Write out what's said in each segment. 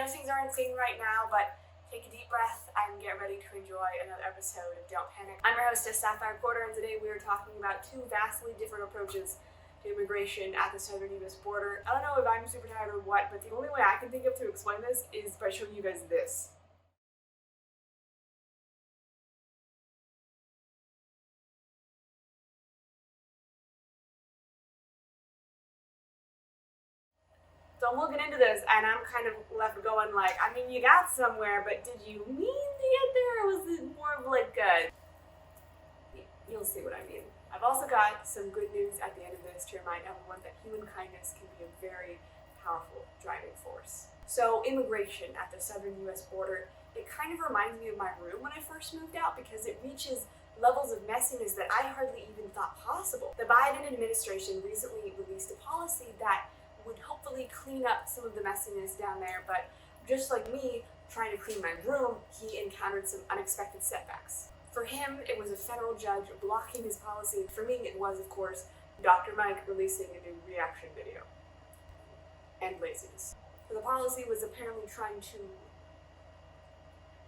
know things are insane right now, but take a deep breath and get ready to enjoy another episode of Don't Panic. I'm your hostess, Sapphire Porter, and today we are talking about two vastly different approaches to immigration at the southern U.S. border. I don't know if I'm super tired or what, but the only way I can think of to explain this is by showing you guys this. So I'm looking into this and I'm kind of left going like, I mean, you got somewhere, but did you mean to get there, or was it more of like a... You'll see what I mean. I've also got some good news at the end of this to remind everyone that human kindness can be a very powerful driving force. So immigration at the southern U.S. border, it kind of reminds me of my room when I first moved out because it reaches levels of messiness that I hardly even thought possible. The Biden administration recently released a policy that would hopefully clean up some of the messiness down there, but just like me trying to clean my room, he encountered some unexpected setbacks. For him, it was a federal judge blocking his policy. For me, it was, of course, Dr. Mike releasing a new reaction video. And laziness. So the policy was apparently trying to...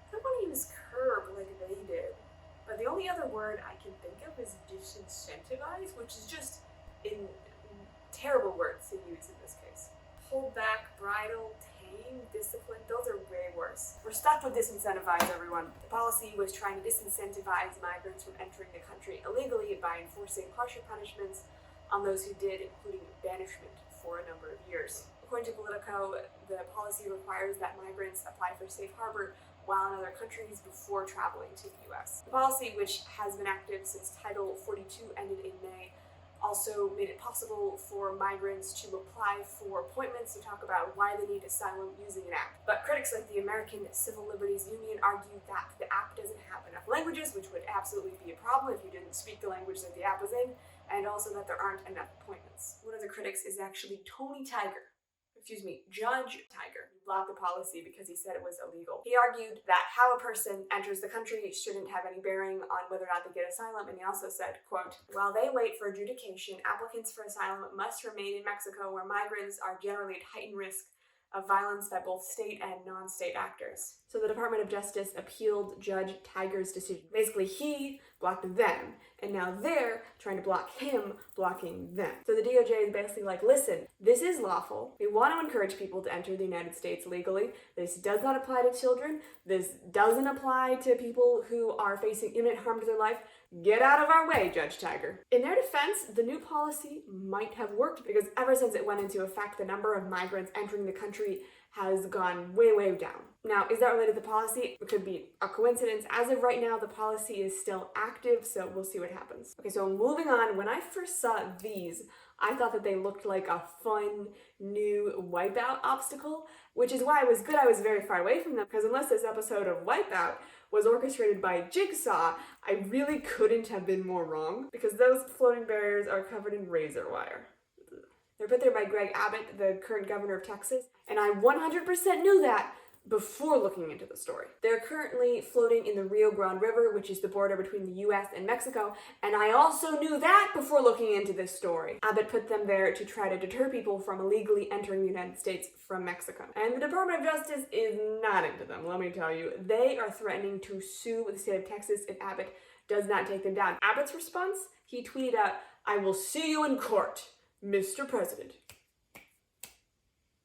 I don't want to use curb like they did, but the only other word I can think of is disincentivize, which is just terrible words to use in this case. Hold back, bridle, tame, discipline, those are way worse. We're stuck with disincentivize, everyone. The policy was trying to disincentivize migrants from entering the country illegally by enforcing harsher punishments on those who did, including banishment for a number of years. According to Politico, the policy requires that migrants apply for safe harbor while in other countries before traveling to the U.S. The policy, which has been active since Title 42 ended in May, also made it possible for migrants to apply for appointments to talk about why they need asylum using an app. But critics like the American Civil Liberties Union argue that the app doesn't have enough languages, which would absolutely be a problem if you didn't speak the language that the app was in, and also that there aren't enough appointments. One of the critics is actually Judge Tiger, who blocked the policy because he said it was illegal. He argued that how a person enters the country shouldn't have any bearing on whether or not they get asylum, and he also said, quote, "While they wait for adjudication, applicants for asylum must remain in Mexico, where migrants are generally at heightened risk of violence by both state and non-state actors." So the Department of Justice appealed Judge Tiger's decision. Basically, he blocked them, and now they're trying to block him blocking them. So the DOJ is basically like, listen, this is lawful. We want to encourage people to enter the United States legally. This does not apply to children. This doesn't apply to people who are facing imminent harm to their life. Get out of our way, Judge Tiger. In their defense, the new policy might have worked because ever since it went into effect, the number of migrants entering the country has gone way, way down. Now, is that related to the policy? It could be a coincidence. As of right now, the policy is still active, so we'll see what happens. Okay, so moving on, when I first saw these, I thought that they looked like a fun new Wipeout obstacle, which is why it was good I was very far away from them, because unless this episode of Wipeout was orchestrated by Jigsaw, I really couldn't have been more wrong, because those floating barriers are covered in razor wire. They're put there by Greg Abbott, the current governor of Texas, and I 100% knew that before looking into the story. They're currently floating in the Rio Grande River, which is the border between the US and Mexico, and I also knew that before looking into this story. Abbott put them there to try to deter people from illegally entering the United States from Mexico. And the Department of Justice is not into them, let me tell you. They are threatening to sue the state of Texas if Abbott does not take them down. Abbott's response? He tweeted out, "I will see you in court, Mr. President."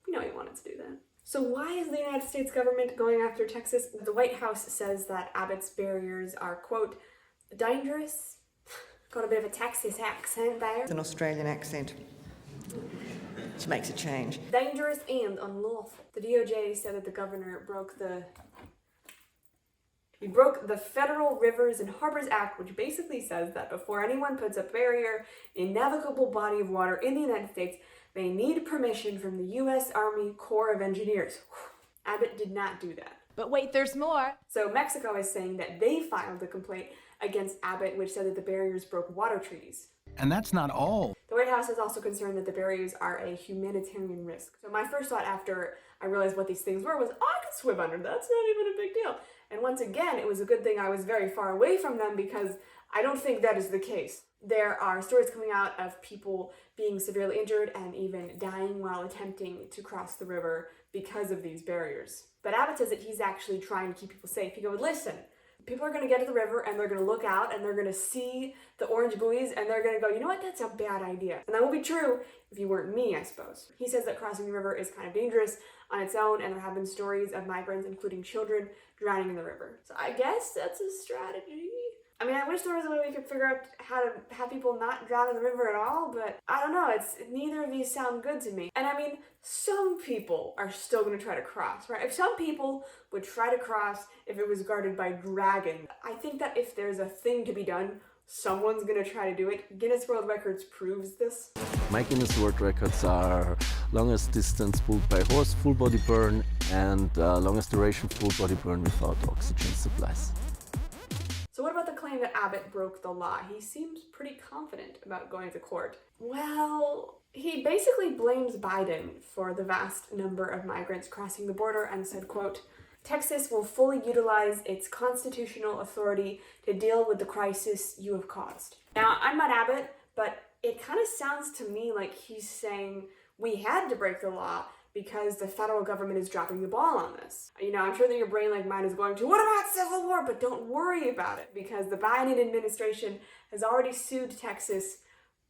You know he wanted to do that. So why is the United States government going after Texas? The White House says that Abbott's barriers are, quote, dangerous. Got a bit of a Texas accent there. It's an Australian accent, which makes a change. Dangerous and unlawful. The DOJ said that the governor broke the Federal Rivers and Harbors Act, which basically says that before anyone puts a barrier in navigable body of water in the United States, they need permission from the U.S. Army Corps of Engineers. Abbott did not do that. But wait, there's more. So Mexico is saying that they filed a complaint against Abbott, which said that the barriers broke water treaties. And that's not all. The White House is also concerned that the barriers are a humanitarian risk. So my first thought after I realized what these things were was, oh, I could swim under. That's not even a big deal. And once again, it was a good thing I was very far away from them because I don't think that is the case. There are stories coming out of people being severely injured and even dying while attempting to cross the river because of these barriers. But Abbott says that he's actually trying to keep people safe. He goes, listen, people are going to get to the river and they're going to look out and they're going to see the orange buoys and they're going to go, you know what, that's a bad idea. And that would be true if you weren't me, I suppose. He says that crossing the river is kind of dangerous on its own and there have been stories of migrants, including children, drowning in the river. So I guess that's a strategy. I mean, I wish there was a way we could figure out how to have people not drown in the river at all, but I don't know, neither of these sound good to me. And I mean, some people are still gonna try to cross, right? If some people would try to cross if it was guarded by dragons, I think that if there's a thing to be done, someone's gonna try to do it. Guinness World Records proves this. My Guinness World Records are longest distance pulled by horse, full body burn, and longest duration full body burn without oxygen supplies. So what about the claim that Abbott broke the law? He seems pretty confident about going to court. Well, he basically blames Biden for the vast number of migrants crossing the border and said, quote, Texas will fully utilize its constitutional authority to deal with the crisis you have caused. Now, I'm not Abbott, but it kind of sounds to me like he's saying we had to break the law because the federal government is dropping the ball on this. You know, I'm sure that your brain like mine is going to, what about civil war? But don't worry about it because the Biden administration has already sued Texas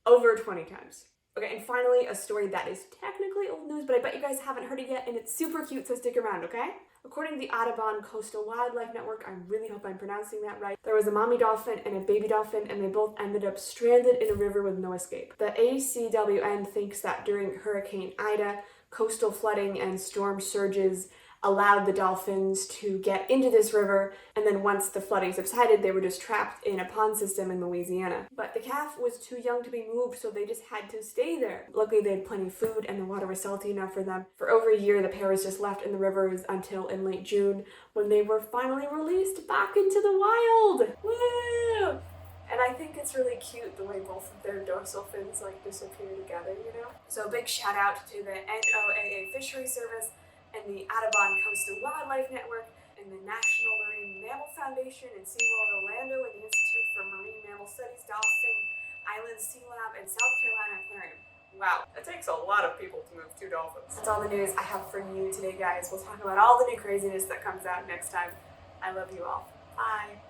over 20 times. Okay, and finally, a story that is technically old news, but I bet you guys haven't heard it yet, and it's super cute, so stick around, okay? According to the Audubon Coastal Wildlife Network, I really hope I'm pronouncing that right, there was a mommy dolphin and a baby dolphin, and they both ended up stranded in a river with no escape. The ACWN thinks that during Hurricane Ida, coastal flooding and storm surges allowed the dolphins to get into this river, and then once the flooding subsided, they were just trapped in a pond system in Louisiana. But the calf was too young to be moved, so they just had to stay there. Luckily, they had plenty of food, and the water was salty enough for them. For over a year, the pair was just left in the rivers until in late June, when they were finally released back into the wild. Woo! And I think it's really cute the way both of their dorsal fins like disappear together, you know? So a big shout out to the NOAA Fisheries Service and the Audubon Coastal Wildlife Network and the National Marine Mammal Foundation and SeaWorld Orlando and the Institute for Marine Mammal Studies, Dolphin Island Sea Lab, and South Carolina Aquarium. Wow, that takes a lot of people to move 2 dolphins. That's all the news I have for you today, guys. We'll talk about all the new craziness that comes out next time. I love you all. Bye.